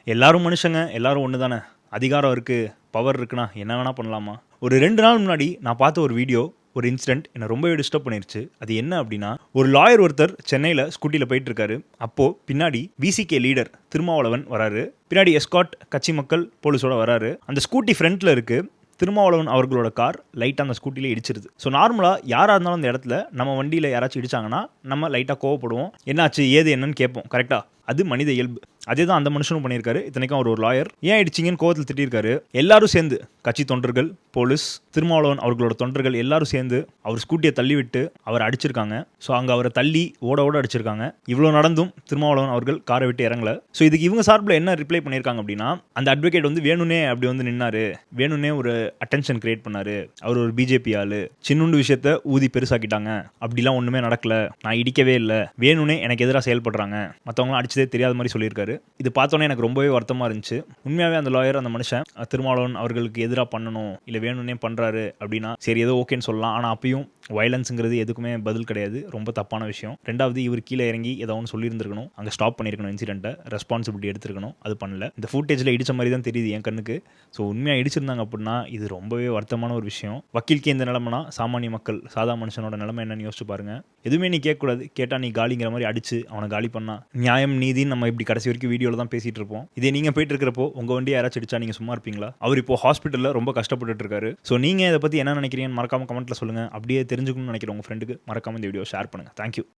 எல்லாரும் மனுஷங்க, எல்லாரும் ஒன்று தானே. அதிகாரம் இருக்குது, பவர் இருக்குன்னா என்ன வேணால் பண்ணலாமா? ஒரு 2 நாள் முன்னாடி நான் பார்த்த ஒரு வீடியோ, ஒரு இன்சிடென்ட் என்னை ரொம்பவே டிஸ்டர்ப் பண்ணிருச்சு. அது என்ன அப்படின்னா, ஒரு லாயர் ஒருத்தர் சென்னையில் ஸ்கூட்டியில் போயிட்டு இருக்காரு. அப்போது பின்னாடி விசிகே லீடர் திருமாவளவன் வராரு. பின்னாடி எஸ்காட் கட்சி மக்கள் போலீஸோட வராரு. அந்த ஸ்கூட்டி ஃப்ரண்ட்டில் இருக்குது. திருமாவளவன் அவர்களோட கார் லைட்டாக அந்த ஸ்கூட்டியில் இடிச்சிருது. ஸோ நார்மலாக யாராக இருந்தாலும் அந்த இடத்துல நம்ம வண்டியில் யாராச்சும் இடிச்சாங்கன்னா நம்ம லைட்டாக கோவப்படுவோம், என்னாச்சு ஏது என்னன்னு கேட்போம். கரெக்டாக? அது மனித இயல்பு. அதே தான் அந்த மனுஷனும் பண்ணியிருக்காரு. இத்தனைக்கும் அவர் ஒரு லாயர். ஏன் இடிச்சிங்கன்னு கோவத்தில் திட்டிருக்காரு. எல்லாரும் சேர்ந்து, கட்சி தொண்டர்கள், போலீஸ், திருமாவளவன் அவர்களோட தொண்டர்கள் எல்லாரும் சேர்ந்து அவர் ஸ்கூட்டியை தள்ளி விட்டு அவரை அடிச்சிருக்காங்க. ஸோ அங்கே அவரை தள்ளி ஓட அடிச்சிருக்காங்க. இவ்வளோ நடந்தும் திருமாவளவன் அவர்கள் காரை விட்டு இறங்கல. ஸோ இதுக்கு இவங்க சார்பில் என்ன ரிப்ளை பண்ணியிருக்காங்க அப்படின்னா, அந்த அட்வொகேட் வந்து வேணுனே அப்படி வந்து நின்னாரு, வேணுனே ஒரு அட்டென்ஷன் கிரியேட் பண்ணாரு, அவர் ஒரு பிஜேபி ஆளு, சின்னுண்டு விஷயத்த ஊதி பெருசாக்கிட்டாங்க, அப்படிலாம் ஒன்றுமே நடக்கல, நான் இடிக்கவே இல்லை, வேணுனே எனக்கு எதிராக செயல்படுறாங்க, மற்றவங்களாம் அடிச்சதே தெரியாத மாதிரி சொல்லியிருக்காரு. இது பார்த்தோன்னே எனக்கு ரொம்பவே வருத்தமாக இருந்துச்சு. உண்மையாகவே அந்த லாயர், அந்த மனுஷன் திருமாவளவன் அவர்களுக்கு எதிராக பண்ணணும் இல்லை வேணும்னே பண்ணுறாரு அப்படின்னா சரி ஏதோ ஓகேன்னு சொல்லலாம். ஆனால் அப்பயும் வயலன்ஸுங்கிறது எதுக்குமே பதில் கிடையாது. ரொம்ப தப்பான விஷயம். ரெண்டாவது, இவர் கீழே இறங்கி ஏதோ ஒன்று சொல்லியிருந்திருக்கணும், அங்கே ஸ்டாப் பண்ணியிருக்கணும், இன்சிடென்ட்டை ரெஸ்பான்சிபிலிட்டி எடுத்துருக்கணும். அது பண்ணல. இந்த ஃபுட்டேஜில் இடித்த மாதிரி தான் தெரியுது என் கண்ணுக்கு. ஸோ உண்மையாக இடிச்சிருந்தாங்க அப்படின்னா இது ரொம்பவே வருத்தமான ஒரு விஷயம். வக்கீலுக்கு இந்த நிலைமைனா சாமானிய மக்கள், சாதா மனுஷனோட நிலைமை என்னன்னு யோசிச்சு பாருங்க. எதுவுமே நீ கேட்கக்கூடாது, கேட்டால் நீ காலிங்கிற மாதிரி அடிச்சு அவனை காலி பண்ணா நியாயம் நீதின்னு நம்ம இப்படி கடைசி வரைக்கும் வீடியோவில் தான் பேசிட்டு இருப்போம். இதே நீங்கள் போயிட்டு இருக்கிறப்போ உங்கள் வண்டி யாராச்சும் அடிச்சா நீங்கள் சும்மா இருப்பீங்களா? அவர் இப்போ ஹாஸ்பிட்டலில் ரொம்ப கஷ்டப்பட்டு இருக்காரு. ஸோ நீங்கள் இதை பற்றி என்ன நினைக்கிறீங்கன்னு மறக்காம கமெண்ட்டில் சொல்லுங்கள். அப்படியே தெரிஞ்சுக்கணும்னு நினைக்கிற உங்கள் ஃப்ரெண்டுக்கு மறக்காம இந்த வீடியோ ஷேர் பண்ணுங்கள். தேங்க்யூ.